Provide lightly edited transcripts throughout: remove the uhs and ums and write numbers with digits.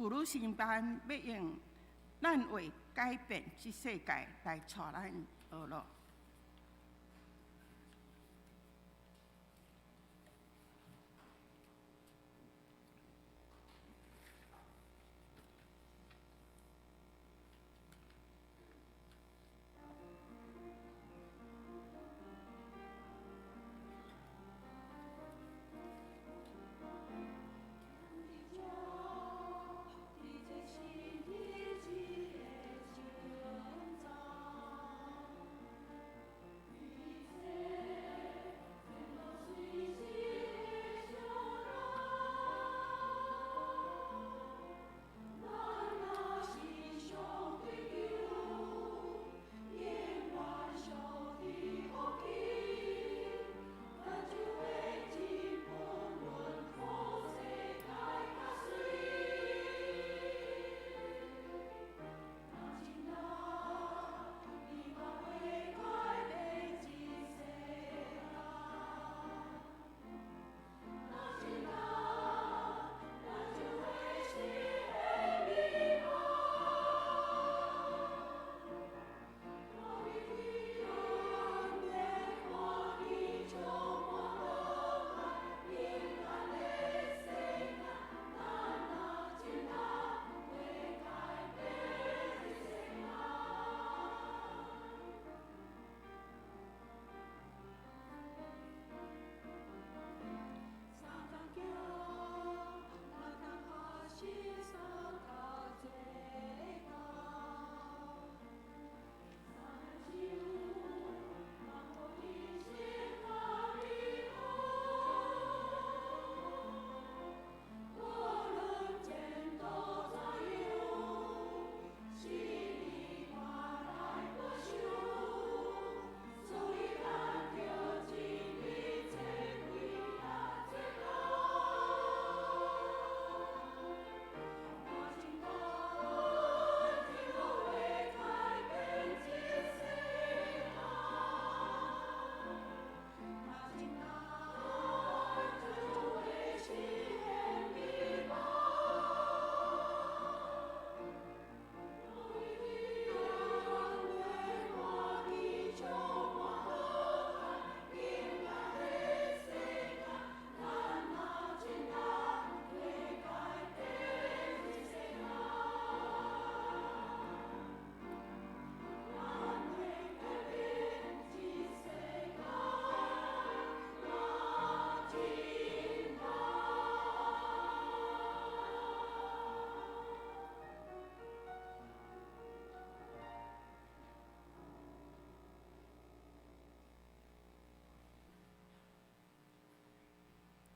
父母亲班要用咱为改变这世界来带咱学路。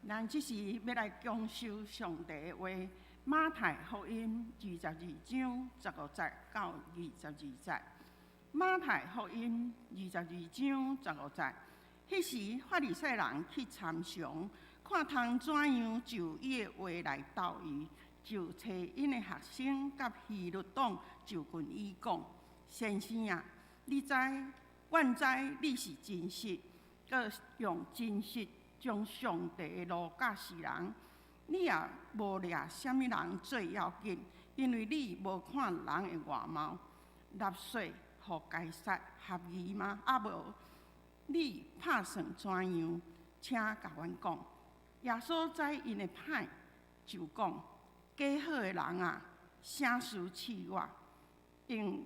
咱即时要来讲授上帝的话，《马太福音》22章15节到22节。马太福音22章15节，迄时法利赛人去参详，看通怎样就伊的话来斗伊，就找因的学生甲希律党就近伊讲：先生啊，阮知你是真实，搁用真实将上帝的路教世人，你也无掠啥物人最要紧，因为你无看人的外貌。纳税互该撒合宜吗？啊无，你拍算怎样？请甲阮讲。耶稣知因的歹，就讲：假好的人啊，啥事饲我？用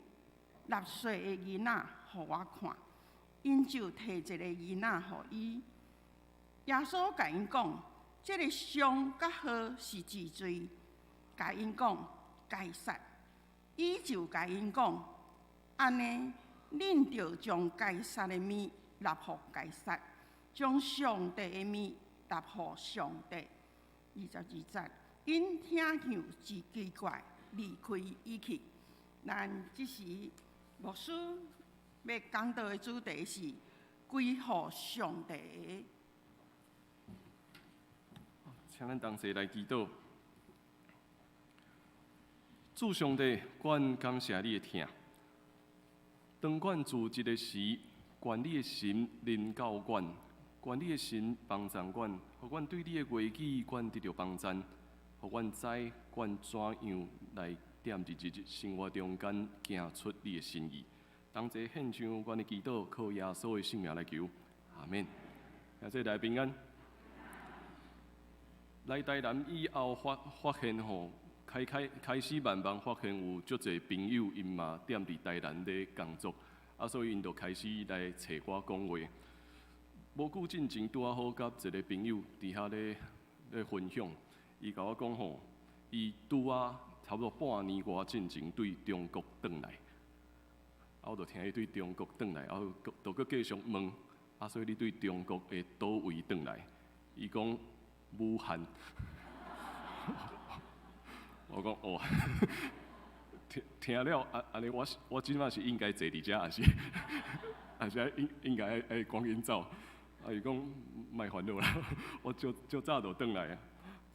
纳税的囡仔互我看。因就摕一个囡仔互伊。耶稣甲因讲：这个伤甲好是治罪，甲因讲该撒。伊就甲因讲：安尼，恁着将该撒的物纳互该撒，将上帝的物纳互上帝。22节，因听向之奇怪，离开伊去。咱即时牧师要讲道的主题是归乎上帝的。请咱同齐来祈祷。主上帝，阮感谢你的听。当阮自一个时，愿你的神临到阮，愿你的神帮助阮，互阮对你的话语，阮得到帮助。互阮知阮怎样来踮伫日生活中间行出你的心意。同齐献上阮的祈祷，靠耶稣的圣名来求，阿免。也这大平安。来台南以后发现吼，开始慢慢发现有足侪朋友因嘛踮伫台南咧工作，所以因就开始来找我讲话。无久进前拄好甲一个朋友伫遐咧分享，伊甲我讲吼，伊拄差不多半年外进前对中国转来，我就听伊对中国转来，就搁继续问，所以你对中国的倒位转来？伊讲武汉。我讲哦，听了安尼，我即马是应该坐伫遮，还是应该爱赶紧走？伊讲莫烦恼啦，我就早就转来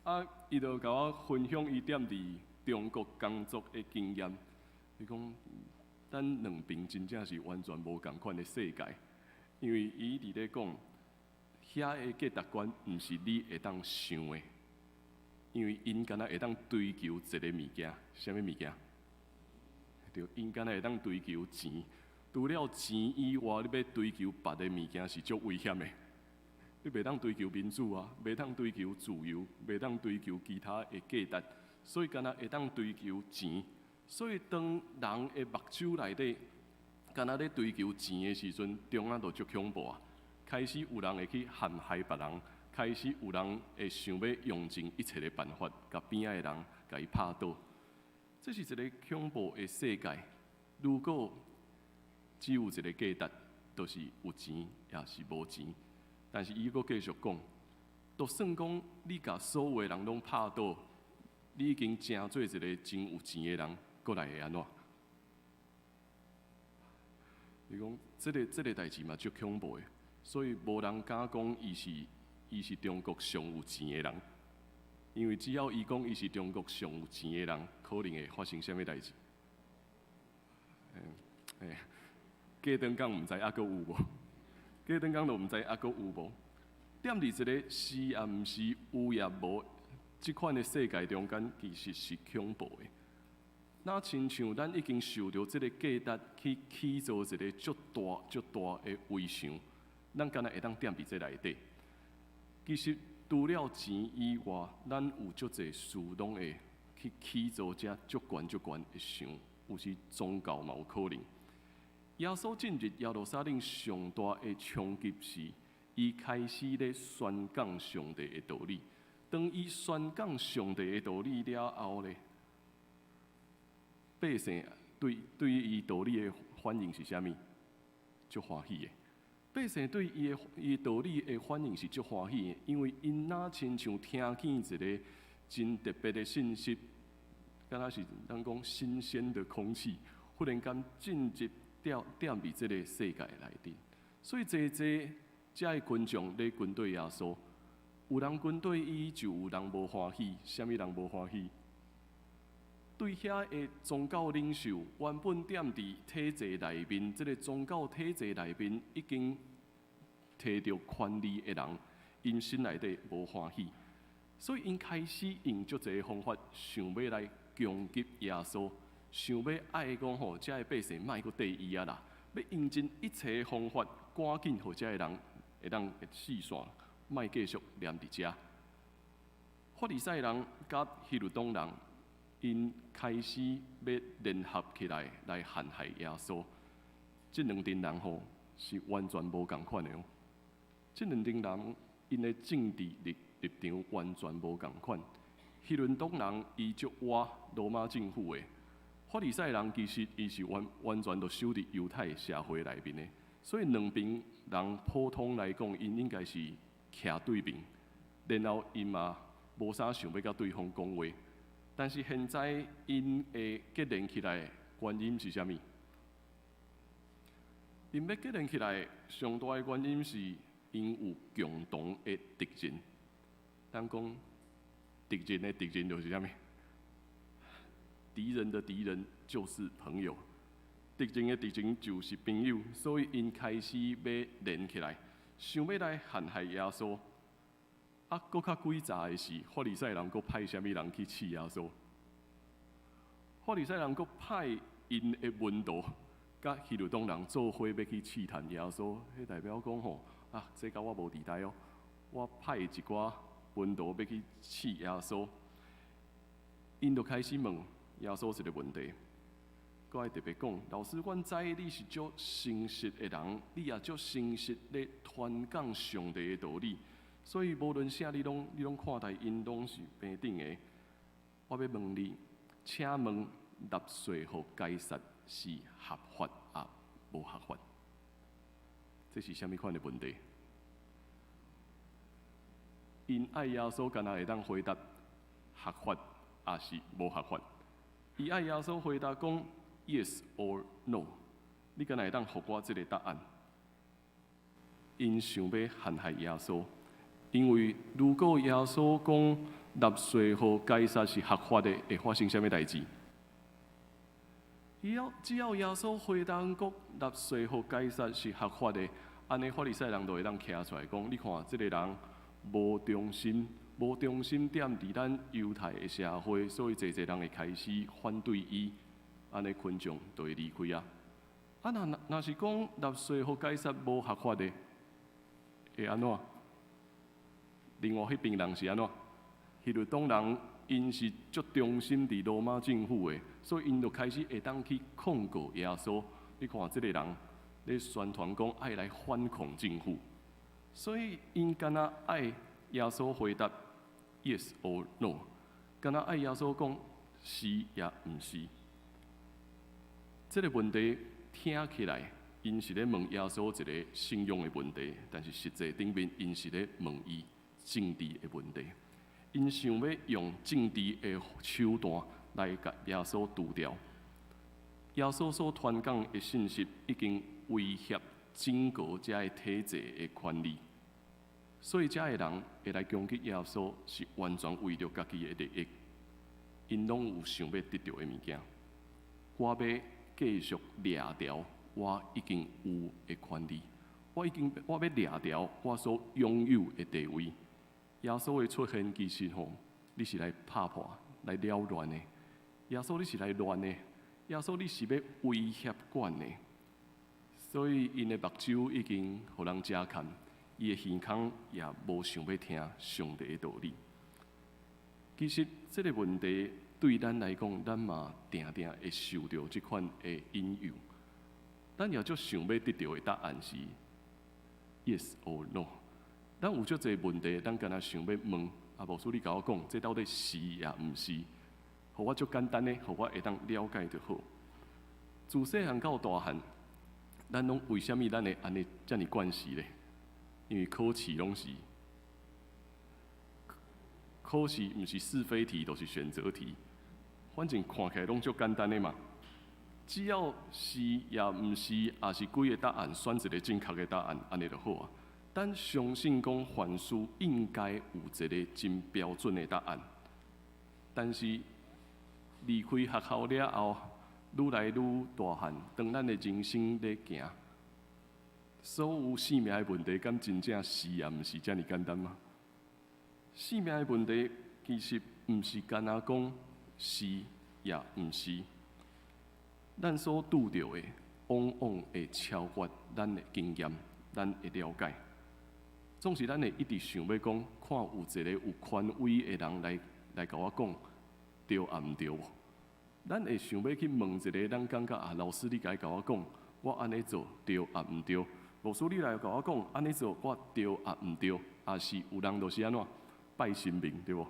啊。伊就甲我分享伊踮伫中国工作的经验。伊讲，咱两边真正是完全无共款的世界，因为伊伫咧讲，遐的价值观毋是你会当想的。因为因敢若会当追求一个物件，啥物物件？对，因敢若会当追求钱。除了钱以外，你要追求别的物件是足危险的。你袂当追求民主啊，袂当追求自由，袂当追求其他的价值，所以敢若会当追求钱。所以当人的目睭内底敢若咧追求钱的时阵，中央就足恐怖啊！开始有人会去陷害别人。开始有人会想要用尽一切的办法，甲边仔的人甲伊拍倒。这是一个恐怖的世界。如果只有一个价值，就是有钱也是无钱。但是伊阁继续讲，就算讲你甲所有的人拢拍倒，你已经成做一个真有钱的人，阁来会安怎？伊讲，这个代志嘛足恐怖的，所以无人敢讲伊是中国上有钱的人，因为只要伊讲伊是中国上有钱的人，可能会发生啥物代志？过长讲毋知还阁有无？过长讲就毋知还阁有无？踮伫一个是也毋是，有也无，即款的世界中间，其实是恐怖的。那亲像咱已经受到即个价值去起造一个足大的威想，咱敢若会当踮伫这内底。其实除了钱以外，咱有足侪事拢会去起造遮足悬的想，有时宗教嘛有可能。耶稣进入耶路撒冷上大的冲击是，伊开始咧宣讲上帝的道理。当伊宣讲上帝的道理了后咧，百姓对伊道理的反应是啥物？足欢喜的。百姓对伊道理的反应是足欢喜的，因为因若亲像听见一个真特别的信息，敢若是咱讲新鲜的空气，忽然间进入踮伫这个世界内底。所以这的群众咧军队耶稣，有人军队伊就有人无欢喜，啥物人无欢喜？对遐的宗教领袖，原本踮伫体制内面，即个宗教体制内面已经摕到权力的人，因心内底无欢喜，所以因开始用足侪方法，想要来攻击耶稣，想要爱讲吼，遮个百姓莫阁缀伊啊啦，要用尽一切的方法，赶紧互遮个人会当四散，莫继续黏伫遮。法利赛人甲希律党人。因开始要联合起来陷害耶稣，这两群人吼是完全无共款的哦。这两群人因的政治立场完全无共款。希伦党人伊就挖罗马政府的，法利赛人其实伊是完全都守伫犹太社会内面的，所以两边人普通来讲，因应该是徛对面，然后因嘛无啥想要甲对方讲话。但是现在因会结连起来，原因是啥物？因要结连起来，上大的原因是因有共同的敌人。咱讲敌人的敌人就是啥物？敌人的敌人就是朋友，敌人的敌人就是朋友，所以因开始要连起来，想要来陷害耶稣。搁较诡诈的是，法利赛人搁派啥物人去试耶稣？法利赛人搁派因的门徒，甲希律党人做伙要去试探耶稣。迄代表讲吼，这甲我无地带哦。我派一寡门徒要去试耶稣，因就开始问耶稣一个问题。我爱特别讲，老师，阮知你是足诚实的人，你也足诚实咧传讲上帝的道理，所以无论啥你拢看待因拢是平等的。我要问你，请问纳税互该撒是合法啊，无合法？这是啥物款的问题？因爱耶稣，敢若会当回答合法还是无合法？伊爱耶稣回答讲 yes or no， 你敢若会当互我这个答案？因想要陷害耶稣，因为如果耶稣讲纳税互该撒是合法的，会发生啥物代志？只要耶稣回答讲纳税互该撒是合法的，安尼法利赛人就会当徛出来讲，你看这个人无忠心踮伫咱犹太的社会，所以侪人会开始反对伊，安尼群众就会离开啊。若是讲纳税互该撒无合法的，会安怎？另外迄边人是安怎？希律党人因是足忠心伫罗马政府的，所以因就开始会当去控告耶稣。你看这个人咧宣传讲爱来反抗政府，所以因敢若爱耶稣回答 yes or no， 敢若爱耶稣讲是也毋是。这个问题听起来，因是咧问耶稣一个信仰的问题，但是实际顶面因是咧问伊政治的问题。因想要用政治的手段来甲耶稣除掉。耶稣所传讲的信息已经威胁整个这个体制的权利，所以这个人会来攻击耶稣，是完全为着家己的利益。因拢有想要得到的物件。我要继续掠掉我已经有的权利，我要掠掉我所拥有的地位。耶稣的出现，其实吼，你是来拍破、来扰乱的。耶稣，你是来乱的。耶稣，你是要威胁管的。所以，因的目睭已经互人遮看，伊的耳孔也无想要听上帝的道理。其实，这个问题对咱来讲，咱嘛定定会受到这款的引诱。咱也就想要得到的答案是 yes or no。咱有足侪问题，咱敢若想要问，无说你甲我讲，这到底是也毋是？互我足简单的，互我会当了解就好。自细汉到大汉，咱拢为虾米咱会安尼遮尔惯势咧？因为考试拢是，考试毋是是非题，就是选择题，反正看起来拢足简单的嘛。只要是也毋是，也是几个答案选一个正确的答案，安尼就好啊。咱相信讲凡事应该有一个真标准的答案，但是离开学校了后，愈来愈大汉，当咱的人生咧行，所有生命的问题，敢真正是也毋是遮尔简单吗？生命的问题其实毋是干那讲是也毋是，咱所拄到的往往会超越咱的经验、咱的了解。总是咱会一直想要讲，看有一个有权威的人来甲我讲，对也毋对。咱会想要去问一个，咱感觉老师你甲我讲，我安尼做对也毋对。老师你来甲我讲，安尼做我对也毋对，也是有人就是安怎拜神明对无？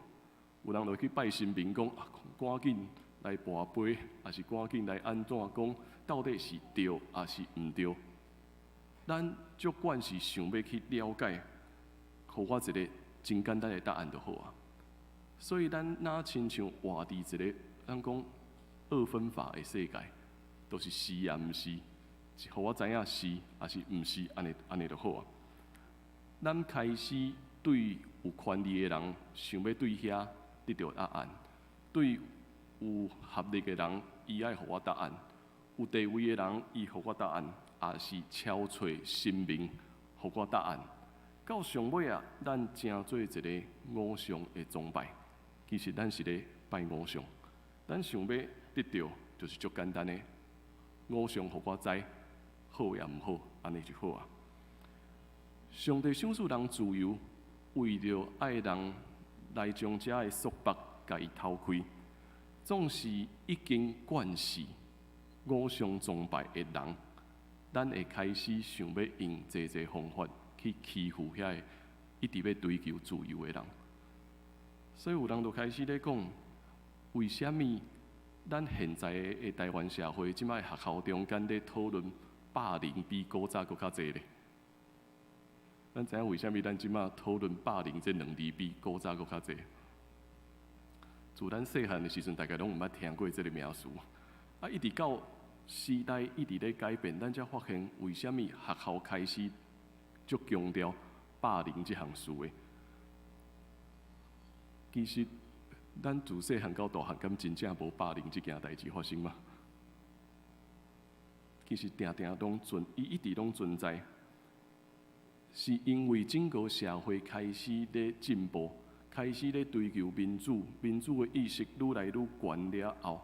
有人就去拜神明讲，赶紧来跋杯，还是赶紧来安怎讲，到底是对还是毋对？咱足管是想要去了解。互我一个真简单的答案就好啊。所以咱若亲像活伫一个咱讲二分法的世界，都是是也毋是，互我知影是还是毋是，安尼就好啊。咱开始对有权利的人，想要对遐得到答案；对有合力的人，伊爱互我答案；有地位的人，伊互我答案，也是超找神明互我答案。到上尾啊，咱正做一个偶像的崇拜，其实咱是咧拜偶像。咱想要得到，就是足简单的，偶像互我知，好也毋好，安尼就好啊。上帝赏赐人自由，为着爱人来将遮的束缚甲伊偷开，总是已经惯势偶像崇拜的人，咱会开始想要用这方法去欺负遐个一直要追求自由的人。所以有人就开始咧讲，为什么咱现在的台湾社会，即摆学校中间咧讨论霸凌比古早搁较济咧？咱知影为什么咱即摆讨论霸凌这两字比古早搁较济？自咱细汉的时阵，大家拢毋捌听过这个名词，啊，一直到时代一直咧改变，咱才发现为什么学校开始足强调霸凌这项事的。其实，咱自细汉到大汉，敢真正无霸凌这件代志发生吗？其实定定拢伊一直拢存在，是因为整个社会开始咧进步，开始咧追求民主，民主的意识愈来愈悬了后，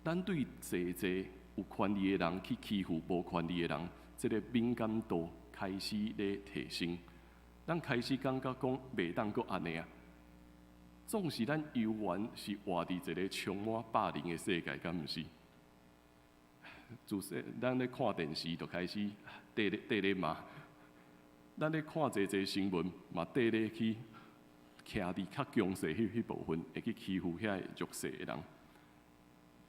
咱对济有权利的人去欺负无权利的人，这个敏感度开始咧提升，咱开始感觉讲袂当阁安尼啊。总是咱犹原是活伫一个充满霸凌的世界，敢毋是？自细咱咧看电视就开始缀咧骂，咱咧看济新闻嘛缀咧去徛伫较强势迄部分，会去欺负遐弱势的人。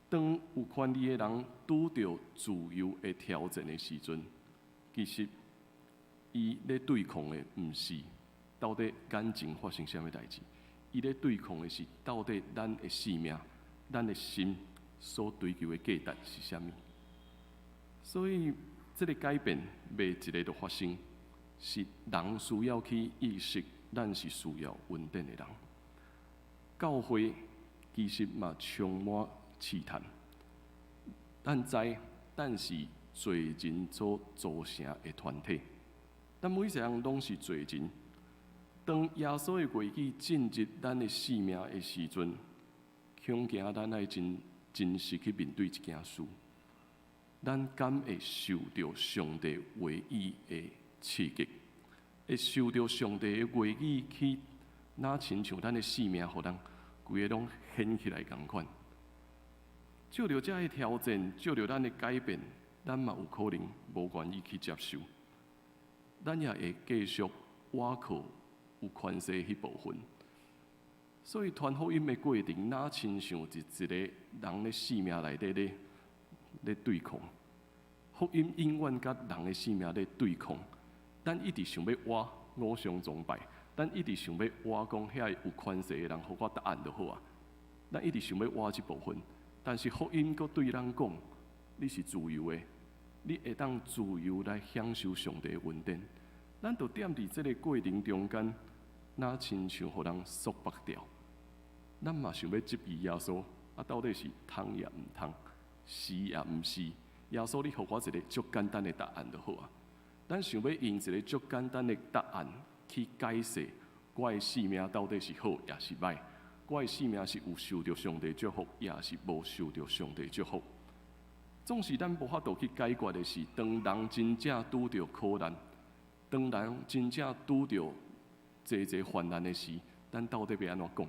当有权利的人拄着自由的挑战的时阵，其实伊咧对抗的毋是到底感情发生啥物代志。伊咧对抗的是到底咱的性命、咱的心所追求的价值是啥物？所以，这个改变袂一个就发生，是人需要去意识，咱是需要稳定的人。教会其实嘛充满试探，咱知，咱是罪人所组成的团体，咱每一个人拢是罪人。当耶稣的话语进入咱的生命的时阵，恐惊咱爱真实去面对一件事，咱敢会受到上帝话语的刺激，会受到上帝的话语去，哪亲像咱的生命，互咱规个拢掀起来共款。照着这个挑战，照着咱的改变，咱嘛有可能无愿意去接受，咱也会继续倚靠有权势迄部分，所以传福音的过程，哪亲像一个人的生命内底咧对抗。福音永远甲人的生命咧对抗。咱一直想要挖偶像崇拜，咱一直想要挖讲遐有权势的人，互我答案就好啊。咱一直想要挖这部分，但是福音阁对咱讲，你是自由的，你会当自由来享受上帝的恩典。咱就踮伫这个过程中间，哪亲像互人束缚掉？咱嘛想要质疑耶稣，啊，到底是通也毋通，是也毋是？耶稣，你互我一个足简单的答案就好啊。咱想要用一个足简单的答案去解释我的生命到底是好也是歹，我的生命是有受到上帝祝福，也是无受到上帝祝福。总是咱无法度去解决的是，当人真正拄着苦难。当人真正拄着济患难的时，咱到底要安怎讲？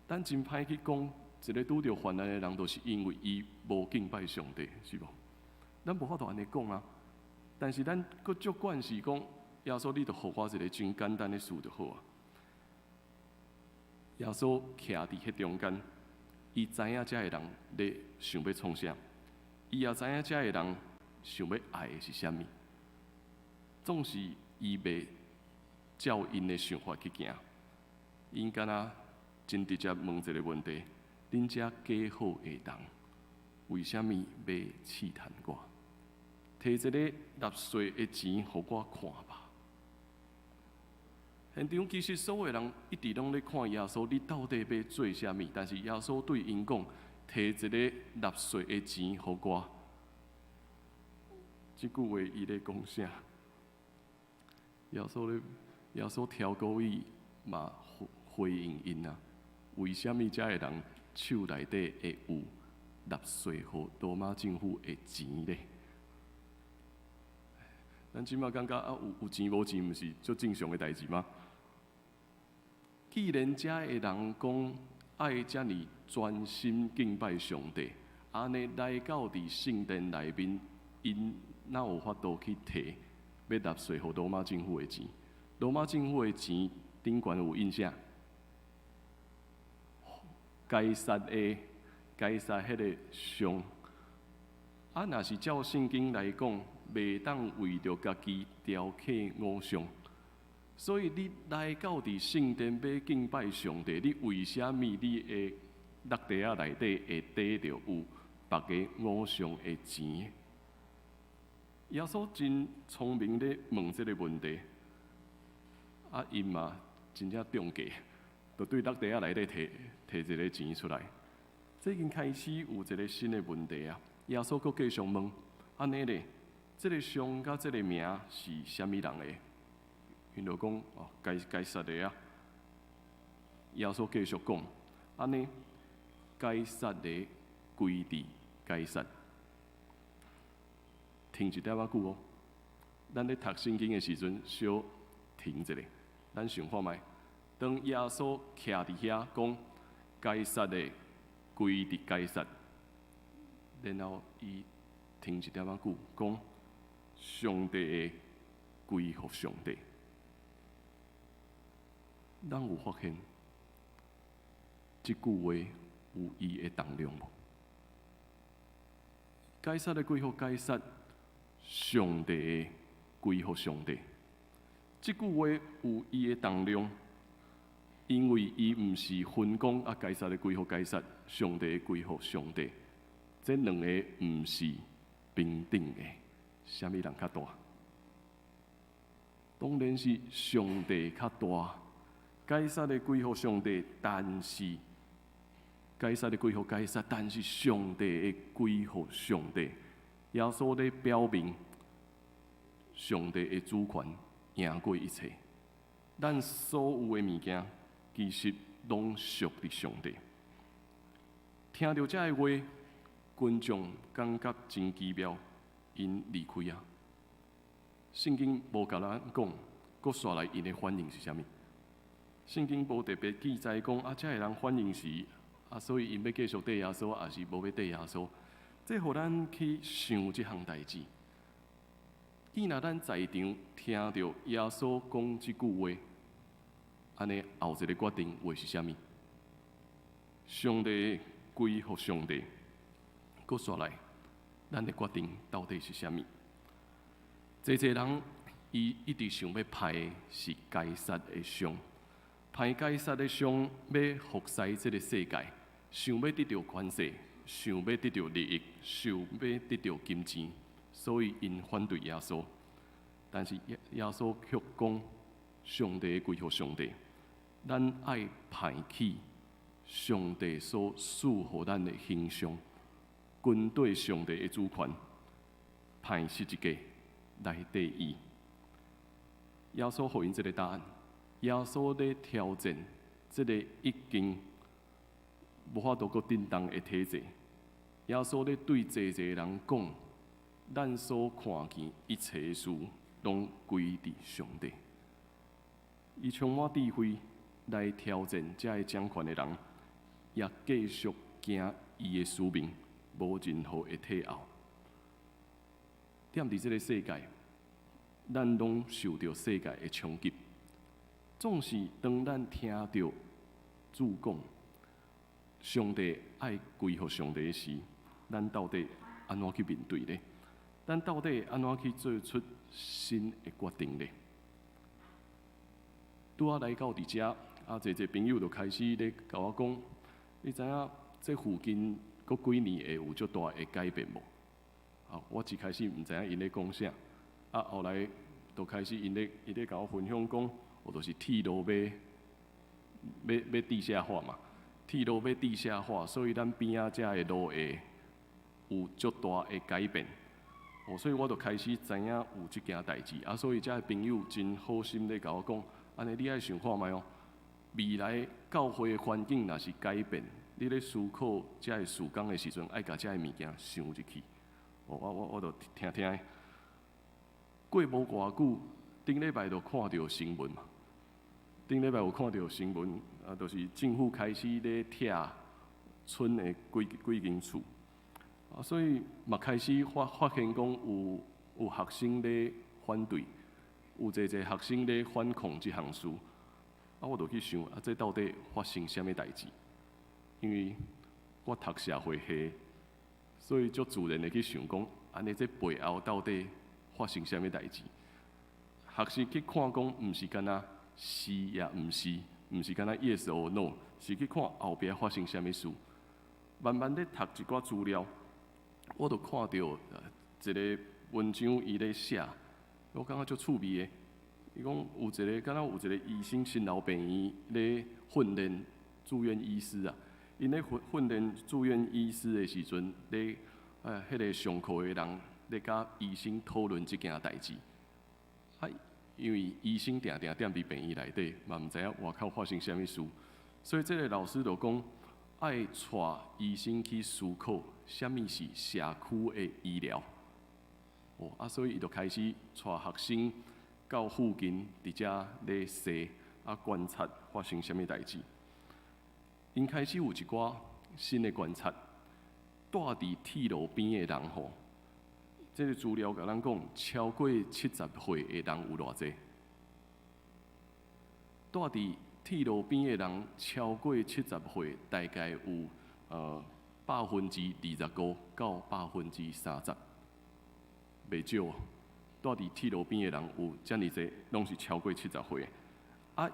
咱真歹去讲，一个拄着患难的人，就是因为伊无敬拜上帝，是无？咱无法度安尼讲啊。但是咱佫足惯是讲，耶稣你著互我一个真简单的事就好啊。耶稣徛伫迄中间，伊知影遮个人咧想要创啥，伊也知影遮个人想要爱的是啥物。总是伊袂照因的想法去行，因敢若真直接问一个问题：恁遮假好的人，为什么要试探我？摕一个纳税的钱互我看吧。现场其实所有人一直拢咧看耶稣，你到底要做啥物？但是耶稣对因讲：摕一个纳税的钱互我。这句话伊咧讲啥？耶稣挑鼓伊嘛回应因啊，为虾米遮个人手内底会有纳税予罗马政府的钱咧？咱即马感觉啊，有钱无钱，毋是足正常的代志吗？既然遮个人讲爱遮尔专心敬拜上帝，安尼来到伫圣殿内面，因哪有法度去摕要纳税予罗马政府的钱？罗马政府的钱顶悬有印啥？该撒迄个上。啊，若是照圣经来讲，袂当为着家己雕刻偶像。所以你来到伫圣殿要敬拜上帝，你为虾米你的落地仔内底会缀着有别个偶像的钱？耶稣真聪明咧问这个问题，啊，因嘛真正中计，就对落地仔内底摕一个钱出来。这已经开始有一个新的问题啊！耶稣阁继续问，安尼咧，这个像甲这个名是虾米人的？因就讲哦，该撒的啊。耶稣继续讲，安尼该撒的归伫该撒。停一点仔久哦，咱咧读圣经的时阵，小停一下，咱想看觅。当耶稣徛伫遐讲该撒的归伫该撒，然后伊停一点仔久，讲上帝的归乎上帝。咱有发现即句话有伊的重量无？该撒的归乎该撒，上帝的归乎上帝。即句话有伊的重量，因为伊毋是分讲啊，该撒的归乎该撒，上帝的归乎上帝。这两个毋是平等的，啥物人较大？当然是上帝较大。该撒的归乎上帝，但是该撒的归乎该撒，但是上帝的归乎上帝。耶稣咧表明，上帝的主权赢过一切。咱所有的物件，其实拢属于上帝。听到这个话，群众感觉真奇妙，因离开啊。圣经无甲咱讲，阁刷来因的反应是啥物？圣经无特别记载讲啊，遮个人反应是啊，所以因要继续缀耶稣，还是无要缀耶稣？这互咱去想即项代志。既然咱在场听到耶稣讲即句话，安尼后一个决定会是啥物？上帝归乎上帝，阁刷来，咱的决定到底是啥物？济人伊一直想要派的是该撒的像。派该撒的像要服侍这个世界，想要得到权势，想要得到利益，想要得到金钱，所以因反对耶稣。但是耶稣却讲，上帝归乎上帝，咱爱派去上帝所赐予咱的形象，军队上帝的主权，派十一个来对伊。耶稣回应这个答案。耶稣咧挑战这个已经无法度阁震动的体制。耶稣咧对济人讲，咱所看见一切事，拢归伫上帝。伊充满智慧来挑战这个掌权的人，也继续行伊的使命，无任何的退后。踮伫这个世界，咱拢受到世界的冲击。总是当咱听到主讲上帝爱归乎上帝时，咱到底安怎去面对呢？咱到底安怎去做出新的决定呢？拄仔来到伫遮，啊，侪朋友就开始咧甲我讲，你知影这附近阁几年会有足大的改变无？啊，我一开始毋知影因咧讲啥，啊，后来就开始因咧甲我分享讲。我就是铁路要地下化嘛，铁路要地下化，所以咱边仔遮的路会有足大的改变。所以我就开始知影有即件代志，所以遮个朋友真好心咧甲我讲，安尼你爱想看觅哦，未来教会的环境若是改变，你咧思考遮个事工的时阵，爱甲遮个物件想入去。我就听听。过无偌久，顶礼拜就看到新闻嘛。顶礼拜有看到新闻，就是政府开始咧拆村的几间厝，所以嘛开始发现讲有学生咧反对，有侪学生咧反抗即项事。我就去想，这到底发生啥物代志？因为我读社会系，所以足自然的去想讲，安尼这背后到底发生啥物代志？学生去看讲，毋是干那是也毋是，毋是干那 yes or no， 是去看后壁发生啥物事。慢慢咧读一寡资料，我就看到一个文章伊咧写，我感觉足趣味的。伊讲有一个，敢若有一个医生新老病院咧训练住院医师啊。因咧训练住院医师的时阵，咧迄个上课的人咧甲医生讨论即件代志。因为医生定定踮伫病院内底，嘛毋知影外口发生啥物事，所以即个老师就讲，爱带医生去思考啥物是社区的医疗。所以伊就开始带学生到附近伫遮咧踅观察发生啥物代志。因开始有一寡新的观察，住伫铁路边的人吼，这个资料甲咱讲，超过70岁的人有偌济？住伫铁路边的人超过70岁，大概有25%到30%，袂少。住伫铁路边的人有遮尔济，拢是超过70岁。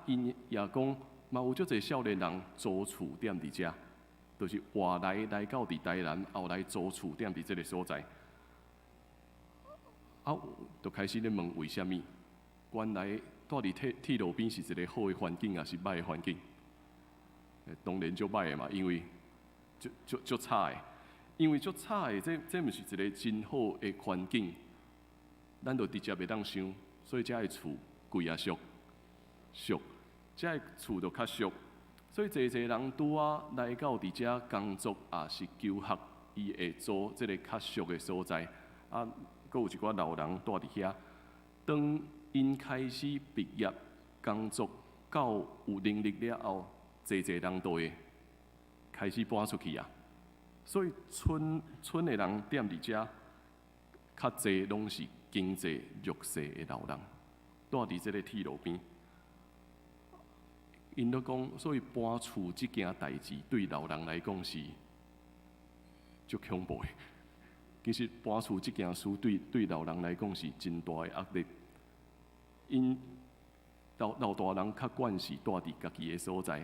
因也讲，嘛有足侪少年人租厝踮伫遮，就是外来到伫台南，后来租厝踮伫即个所在。就开始咧问为虾米？原来住伫铁路边是一个好的环境，还是歹的环境？当然足歹的嘛，因为足差的。因为足差的，这毋是一个真好的环境，咱就直接袂当想，所以遮个厝贵也俗，遮个厝就较俗。所以侪人拄来到伫遮工作，也是求学，伊会租即个较俗的所在。阁有一寡老人住伫遐，当因开始毕业工作到有能力了后，侪人都会开始搬出去啊。所以村的人踮伫遮，较侪拢是经济弱势的老人，住伫即个铁路边。因都讲，所以搬厝即件代志对老人来讲是足恐怖的。其实搬厝即件事对老人来讲是真大的压力。因老大人较惯是住伫家己的所在，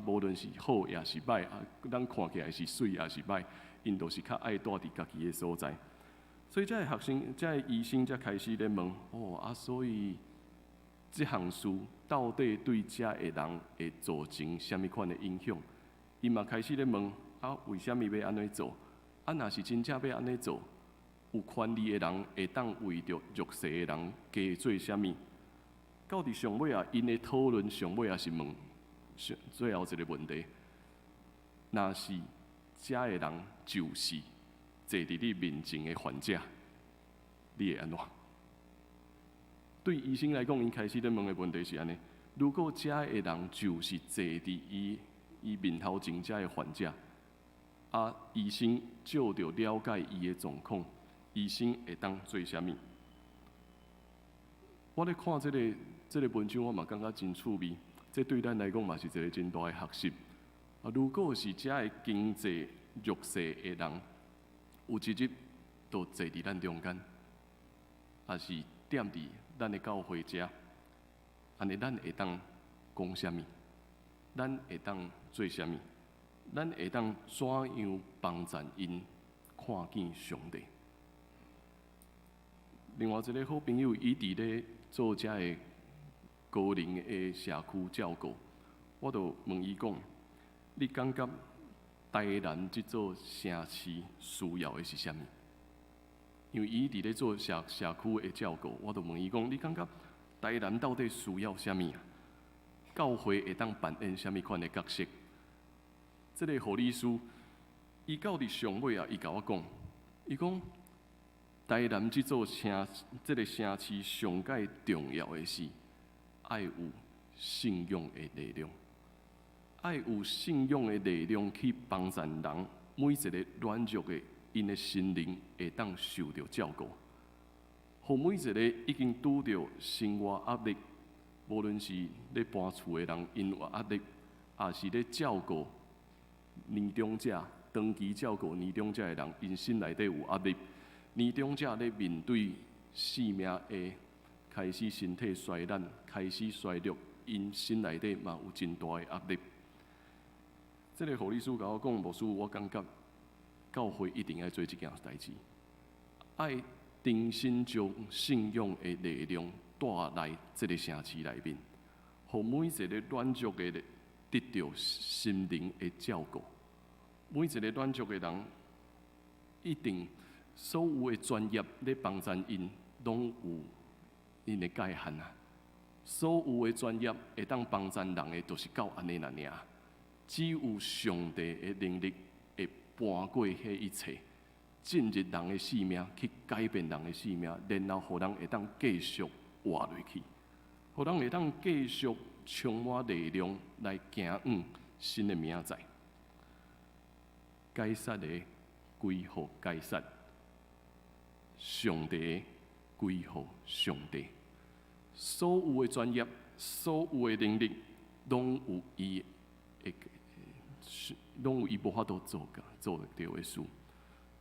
无论是好也是歹，咱看起来是水也是歹，因都是较爱住伫家己的所在。所以这个学生、这个医生才开始咧问，所以这项事到底对遮个人会造成什么款的影响？伊嘛开始咧问，为什么要安尼做？若是真正要安尼做，有权利的人会当为着弱势的人加做啥物？到底上尾因的讨论上尾也是问最后一个问题：若是遮个人就是坐伫你面前的患者，你会安怎？对医生来讲，因开始咧问的问题是安尼：如果遮个人就是坐伫伊面头前遮个患者。医生照着了解伊的状况，医生会当做啥物？我咧看这个文章，我嘛感觉真趣味。这对咱来讲嘛是一个真大的学习。如果是遮个经济弱势的人，有一日都坐伫咱中间，也是踮伫咱的教会遮，安尼咱会当讲啥物？咱会当做啥物？咱会当怎样帮助因看见上帝？另外一个好朋友，伊伫咧做遮个高龄的社区照顾，我就问伊讲：你感觉台南即座城市需要的是啥物？因为伊伫咧做社区的照顾，我就问伊讲：你感觉台南到底需要啥物啊？教会会当扮演啥物款的角色？这个护理师，伊到伫上尾啊，伊甲我讲，伊讲台南这座城市上界重要的是爱有信仰的力量，爱有信仰的力量去帮助人每一个软弱的因的心灵会当受到照顾，互每一个已经拄着生活压力。无论是咧搬厝的人因有压力，也是咧照顾年长者、长期照顾年长者的人，因心内底有压力。年长者咧面对生命的开始身体衰烂、开始衰弱，因心内底嘛有真大的压力。这个护理师甲我讲，牧师，我感觉教会一定要做这件代志，爱重新将信仰的力量带来这个城市内面，互每一个软弱的人得到心灵的照顾。每一个软弱的人，一定所有的专业咧帮助因，拢有因的界限啊。所有的专业会当帮助人的，都是到安尼那尔。只有上帝的能力会搬过迄一切，进入人的生命，去改变人的生命，然后互人会当继续活落去，互人会当继续充满力量来行往新的明仔载。该杀的归乎该杀，上帝的归乎上帝。所有的专业，所有的能力，拢有伊无法度做到的事。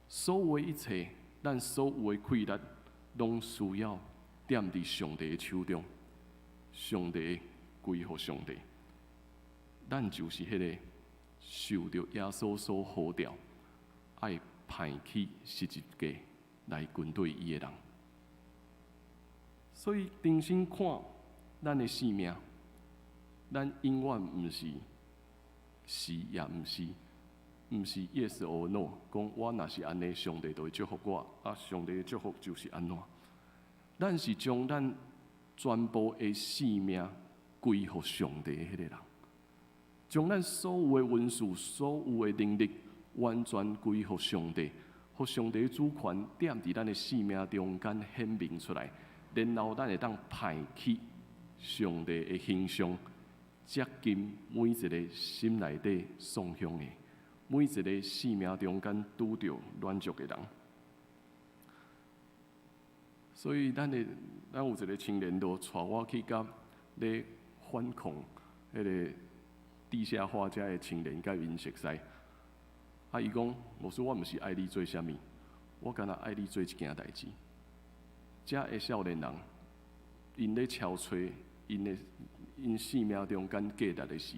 所有的一切，咱所有的困难，拢需要踮伫上帝的手中。上帝归乎上帝，咱就是迄个受到耶稣所呼召，爱派去十字架来军队伊的人。所以重新看咱的生命，咱永远毋是是，也毋是，毋是 yes or no。讲我若是安尼，上帝就会祝福我，上帝的祝福就是安怎？咱是将咱全部的生命归乎上帝的迄个人，将咱所有的文书、所有的能力，完全归乎上帝，互上帝的主权踮伫咱的生命中间显明出来，然后咱会当派去上帝的形象，接近每一个心内底丧向的，每一个生命中间拄着软弱的人。所以咱有一个青年都带我去甲咧反抗迄个地下化遮的青年，甲因熟悉。伊讲，牧师，我毋是爱你做啥物，我干那爱你做一件代志。遮的少年人，因咧敲揣因生命中间价值的是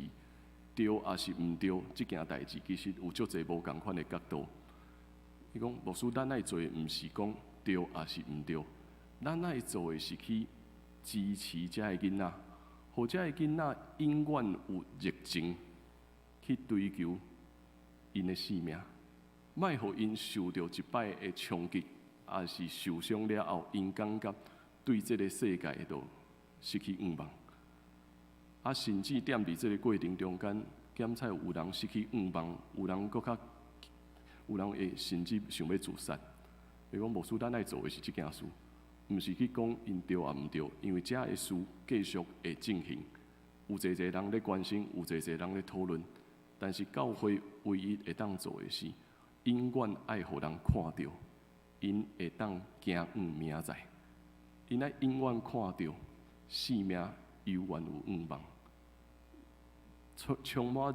对还是毋对，这件代志其实有足侪无共款的角度。伊讲，牧师，咱爱做的毋是讲对还是毋对。咱爱做的是去支持遮个囡仔，互遮个囡仔永远有热情去追求因的生命，莫互因受到一摆的冲击，也是受伤了后，因感觉对这个世界都失去愿望，甚至踮伫这个过程中间，检测有人失去愿望，有人会甚至想要自杀。伊讲，牧师，咱爱做的是这件事。毋是去讲因对也毋对，因为遮个事继续会进行，有侪人咧关心，有侪人咧讨论，但是教会唯一会当做的是，永远爱互人看到，因会当行往明仔载，因爱永远看到生命永远有愿望，充满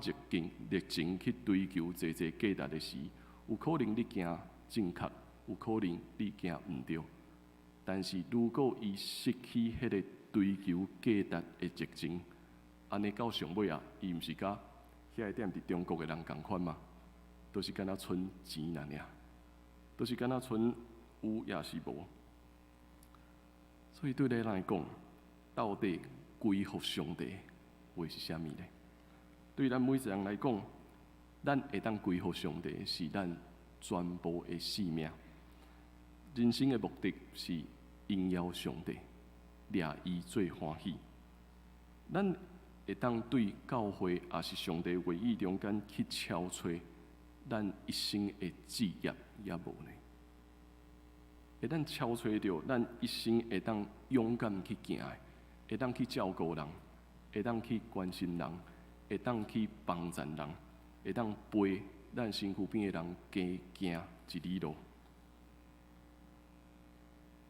热情去追求侪价值的事，有可能你行正确，有可能你行毋对。但是，如果伊失去迄个追求价值的热情，安尼到上尾啊，伊毋是甲遐个踮伫中国的人共款嘛？都是敢若剩钱那尔，都是敢若剩有也是无。所以对咱来讲，到底归服上帝会是啥物呢？对咱每一个人来讲，咱会当归服上帝，是咱全部的生命。人生的目的是荣耀上帝，掠伊最欢喜。咱会当对教会也是上帝话语中间去敲吹，咱一生的志业也无呢？会当敲吹着咱一生会当勇敢去行的，会当去照顾人，会当去关心人，会当去帮助人，会当陪咱身躯边的人加行一里路，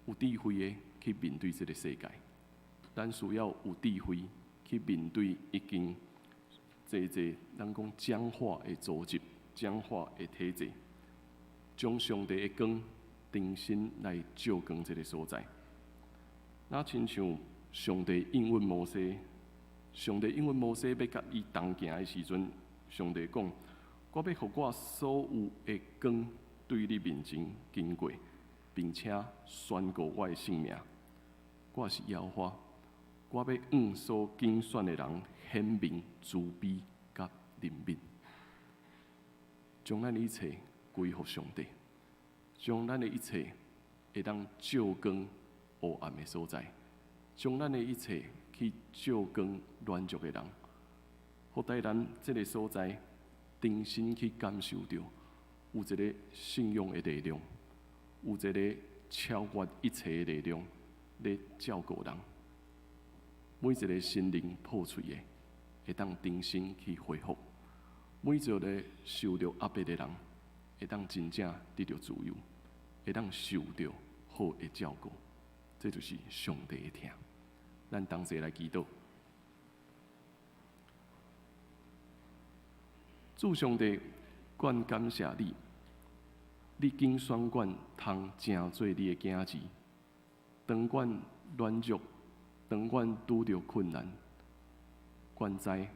有智慧的去面对这个世界。咱需要有智慧去面对已经咱讲僵化的组织、僵化的体制，将上帝的光重新来照光这个所在。那亲像上帝应允摩西，上帝应允摩西要甲伊同行的时阵，上帝讲：我要互我所有的光对你面前经过，并且宣告我的性命。我是耶和华，我要向所拣选的人显明慈悲甲怜悯，将咱的一切归乎上帝，将咱的一切会当照光黑暗的所在，将咱的一切去照光软弱的人，互在咱这个所在重新去感受到有一个信仰的力量，有一个超越一切的力量来照顾人。每一个心灵破碎的，会当重新去恢复；每一个受到压迫的人，会当真正得到自由，会当受到好的照顾。这就是上帝的疼。咱同齐来祈祷。主上帝，愿感谢你，你拣选阮通成做你的囝儿。当阮软弱，当阮拄着困难，阮知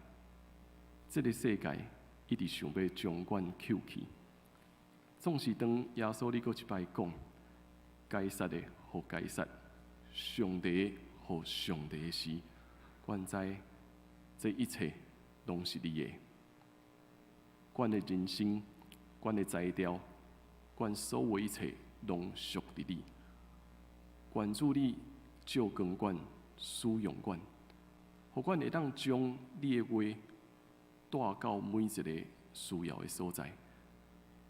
这个世界一直想要将阮扣去。总是当耶稣你搁一摆讲，该杀的互该杀，上帝的互上帝的时，阮知这一切拢是你的。阮的人生，阮的才调，阮所有一切拢属于你。愿主你照光阮，使用阮，互阮会当将你的话带到每一个需要的所在，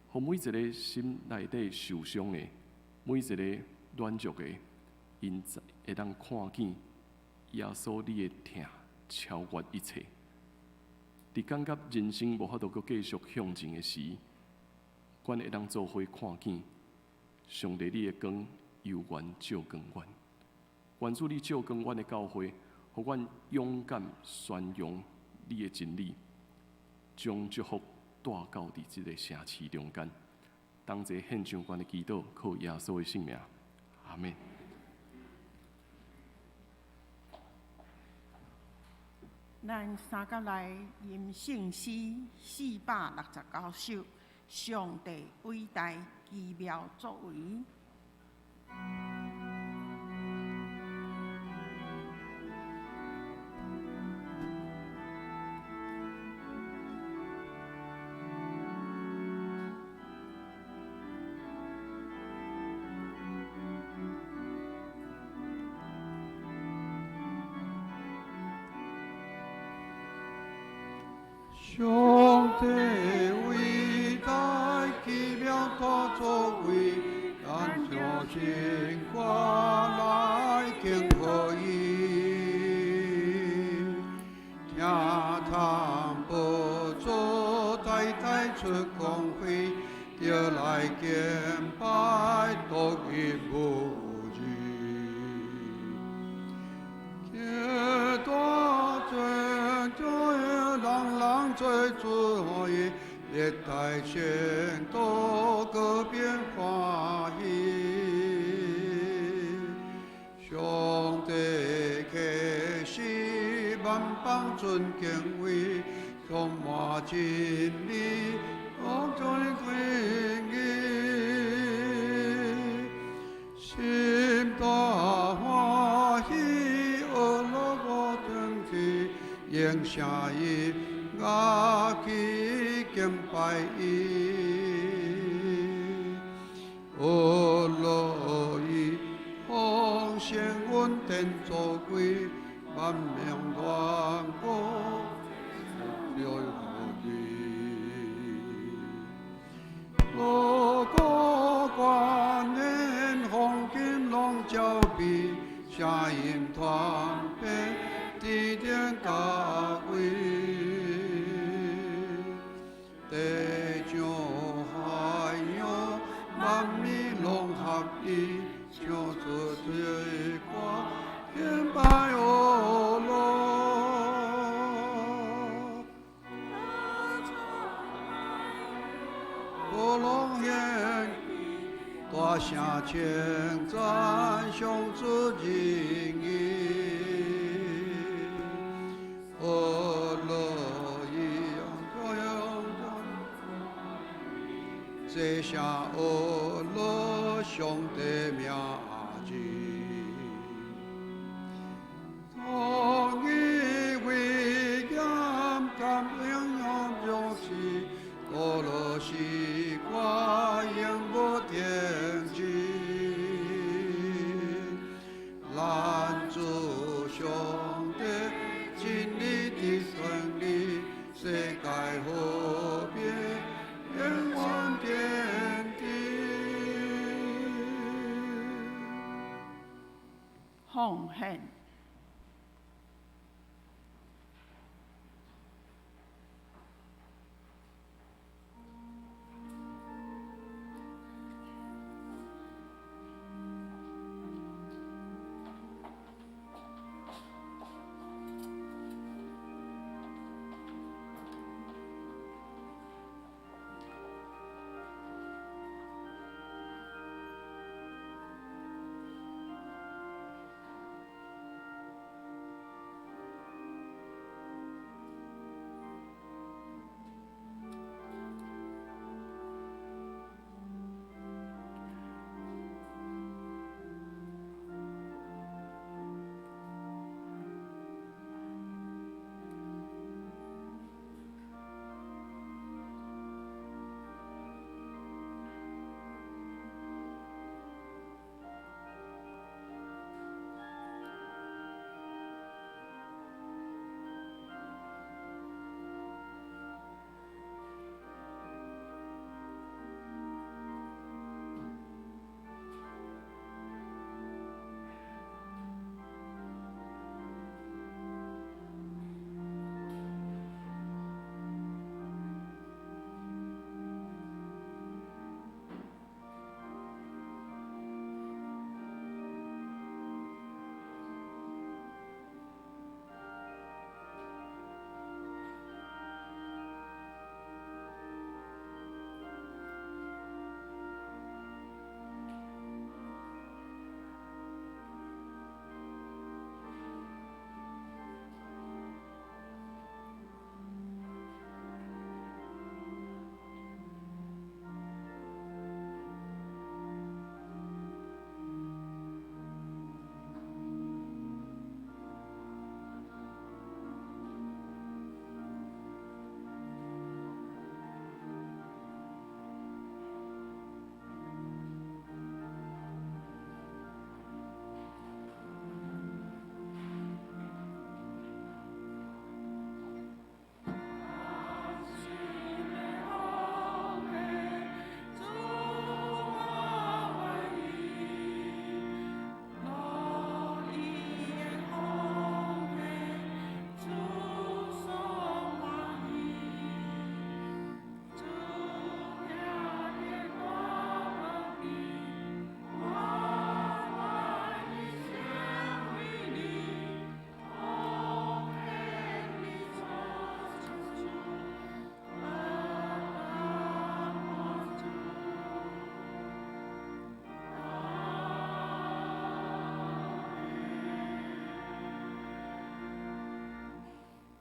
互每一个心内底受伤的，每一个软弱的，因会当看见耶稣你的疼超越一切。伫感觉人生无法度阁继续向前的时，阮会当做伙看见上帝你的光由愿照光阮。愿主你照光阮的教会，互阮勇敢宣扬你的真理，将祝福带到伫即个城市中间。同齐献上阮的祈祷，靠耶稣的性命，阿门。咱三甲来吟圣诗469首，上帝伟大奇妙作为。上帝伟大奇妙他作为，咱向前看来敬贺伊，听他不做代代出光辉，要来敬拜独一无二，给多尊尊朗朗最主意，列代前多个变欢喜，上帝开始万邦尊敬畏，充满真理，我尊归义，心大欢喜，我乐我登记，应下伊。我去敬拜伊，哦罗。先稳定做归，万名团国有何惧？我国观念红金龙交臂，下引团结，地点高贵。地上还有万米龙合一，唱出最歌，天白欧罗。波龙烟，大声称赞上主敬意。俄勒伊这下俄勒上帝名字，同一威严感应用就是俄勒西瓜永不停止，拦住上帝真理的真理，世界和平永远遍地。奉献。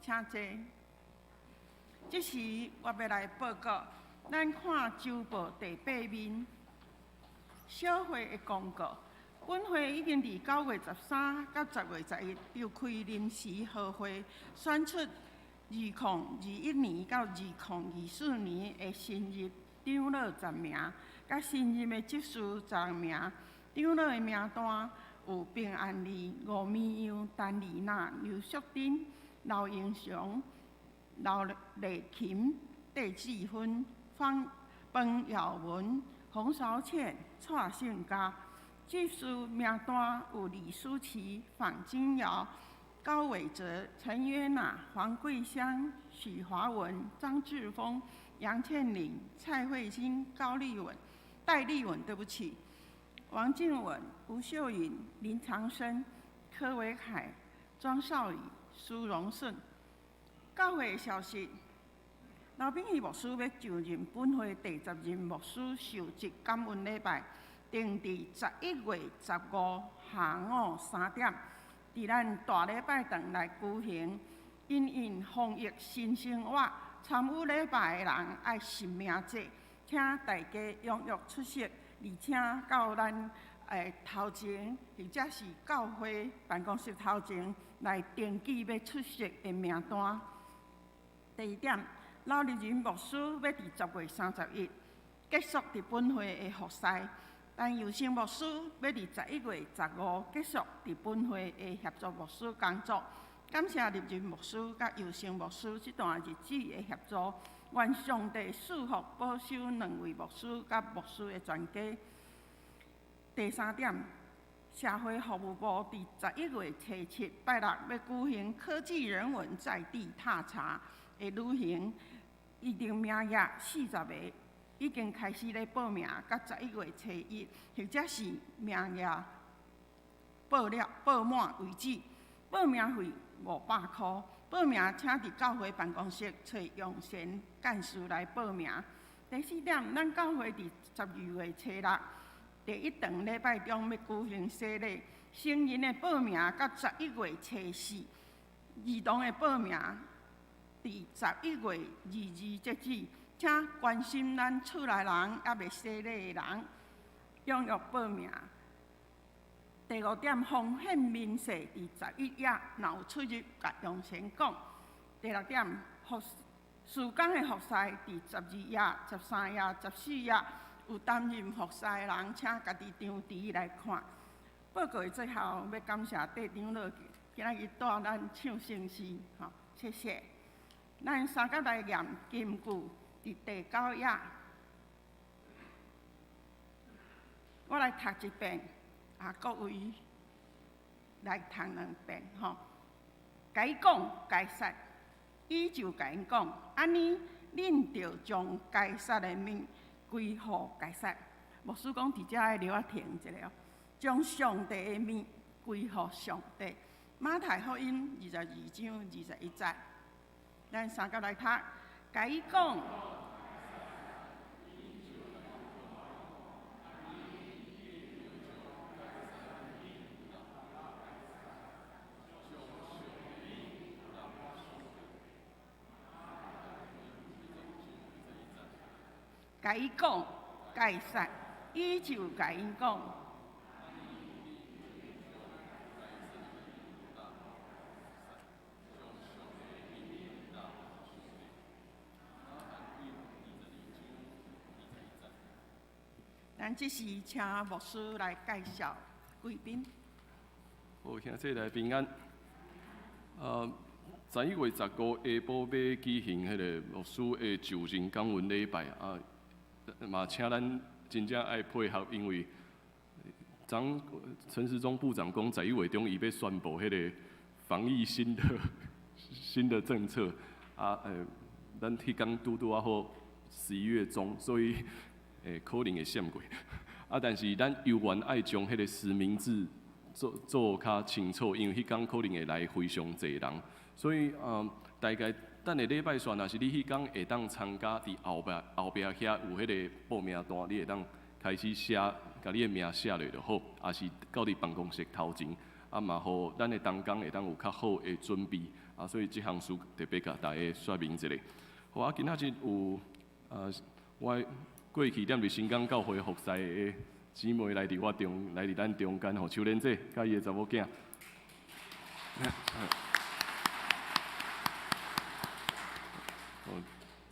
请坐。这时我要来报告，咱看周报第8面，小会的公告。本会已经伫9月13到10月11召开临时好会，选出2021年到2024年的新任长老10名，甲新任的执事10名。长老的名单有平安里、吴美阳、陈丽娜、刘淑珍、刘英雄、刘丽琴、戴志芬、方耀文、洪绍倩、蔡信嘉。技术名单有李舒淇、访金瑶、高伟哲、陈约娜、黄桂香、许华文、张志峰、杨倩玲、蔡慧欣、戴丽文，对不起，王静雯、吴秀颖、林长生、柯维凯、庄少宇、苏荣顺。教会消息：老兵义牧师要就任本会第10任牧师受职感恩礼拜。定伫11月15下午3點，伫咱大禮拜堂來舉行。因應防疫新生活，參與禮拜的人愛實名制，請大家踴躍出席，而且到咱頭前或者是教會辦公室頭前來登記要出席的名單。第二點，老日人牧師要伫10月30日結束伫本會的服侍。但有聲牧師要伫11月15結束伫本會的協助牧師工作，感謝立任牧師甲有聲牧師這段日子的協助，願上帝賜福保守2位牧師甲牧師的全家。第3點，社會服務部伫11月7拜六要舉行科技人文在地踏查的旅行，預定名額40個。已經開始咧報名，到11月7日，或者是名額報滿為止。報名費500塊，報名請佇教會辦公室找用賢幹事來報名。第4點，咱教會佇12月7日第1堂禮拜中要舉行洗禮，成人的報名到11月4日，兒童的報名佇11月22截止。請關心咱厝內人也未洗禮的人，踴躍報名。第5點，風險面世佇11夜，若有出入，甲用先講。第6點，事工的服侍佇12夜、13夜、14夜，有擔任服侍的人，請家己張持來看。報告的最後，要感謝隊長樂今仔日帶咱唱聖詩，吼，謝謝。咱三甲來念金句。伫第9頁，我來讀一遍，各位來讀2遍，吼。甲伊講該殺，伊就甲因講，安尼恁着將該殺的命歸予該殺。牧師講伫遮愛留我停一下，將上帝的命歸予上帝。馬太福音22章21節，咱三甲來讀，甲伊講。甲伊講，該殺，伊就甲因講。咱即時請牧師來介紹貴賓。好，現在來平安。11月15下晡要舉行迄個牧師的就任感恩禮拜啊。嘛，請咱真正愛配合，因為陳時中部長講11月中伊要宣布迄個防疫新的政策啊，咱迄天拄啊好11月中，所以可能會閃過啊。但是咱猶原愛將迄個實名制做較清楚，因為迄天可能會來非常濟人，所以大概。等下禮拜選，若是你迄天會當參加，佇後壁遐有迄個報名單，你會當開始寫，甲你的名寫落就好，也是到佇辦公室頭前，啊嘛互咱的同工會當有較好的準備，啊所以這項事特別甲大家說明一下。好啊，今仔日有我過去踮佇新港教會服侍的姊妹來佇咱中間，吼秋蓮姐甲伊的查某囝。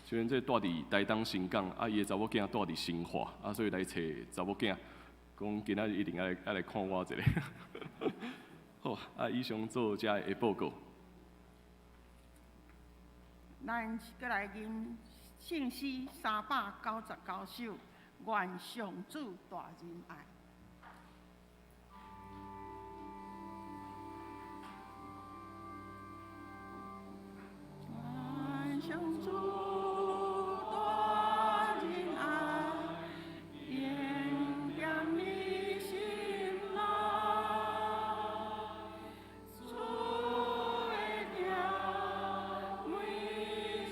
雖然這住佇台東新港，啊伊個查某囝住佇新化，啊所以來找查某囝，講今仔日一定愛來看我一下。好，以上做遮的报告。咱再来吟圣诗399首，愿上主大仁爱。愿上主大仁爱，永在你心内。主的条每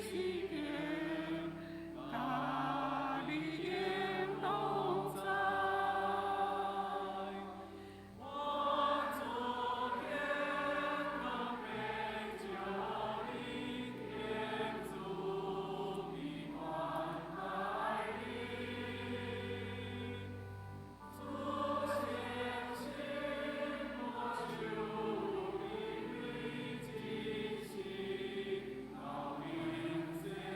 时刻，甲你应同在。我主天公变救你天主必还爱你。主先心我求你真心到明世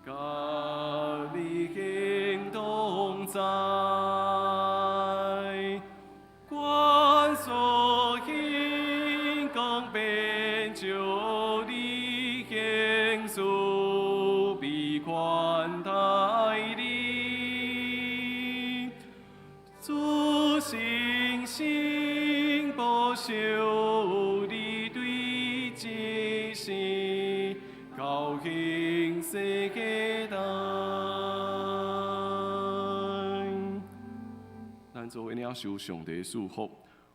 甲你行同在，愿所行公变就你行事必款待你，主信心保守你对真心，高兴世界代。咱作为领受上帝的祝福，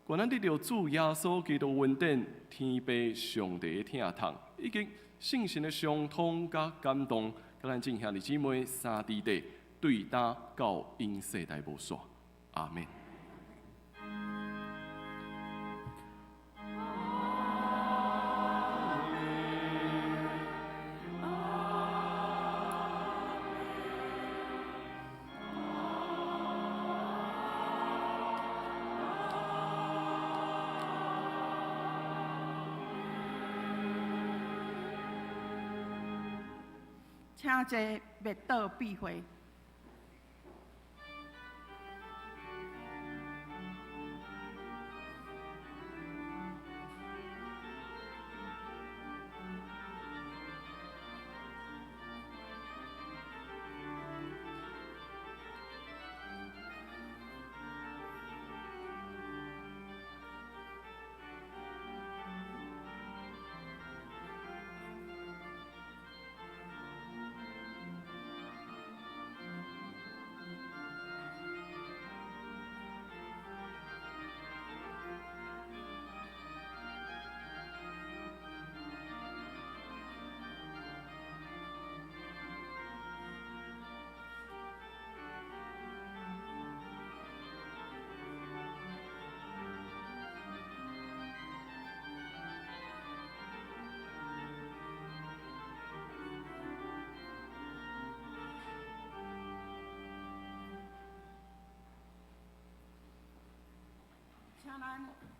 愿咱得到主耶稣基督恩典、天父上帝的疼痛，以及圣神的相通甲感动，甲咱正兄弟姊妹三弟弟对答到永世代无煞。阿门。请坐，灭道必会。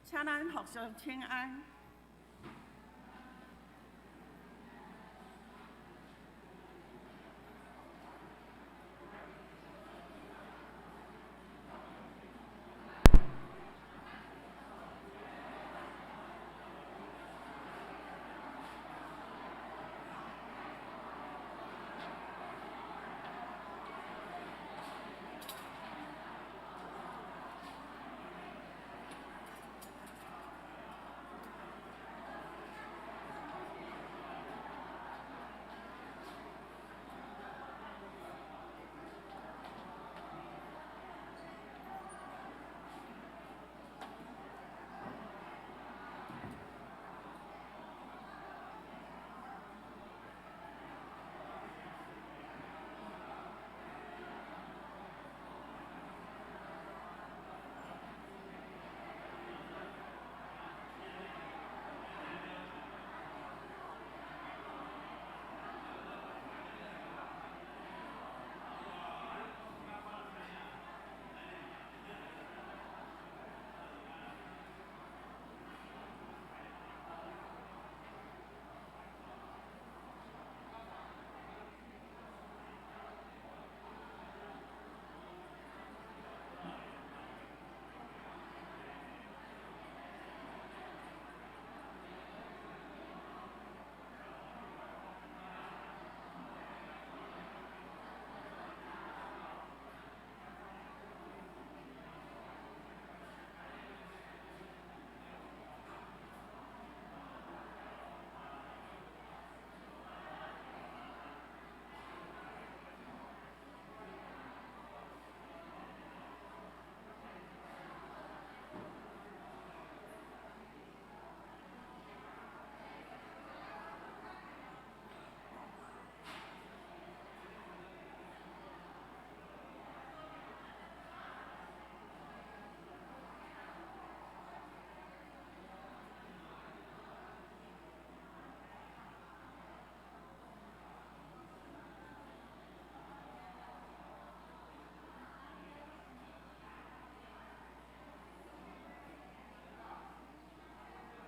请咱互相请安。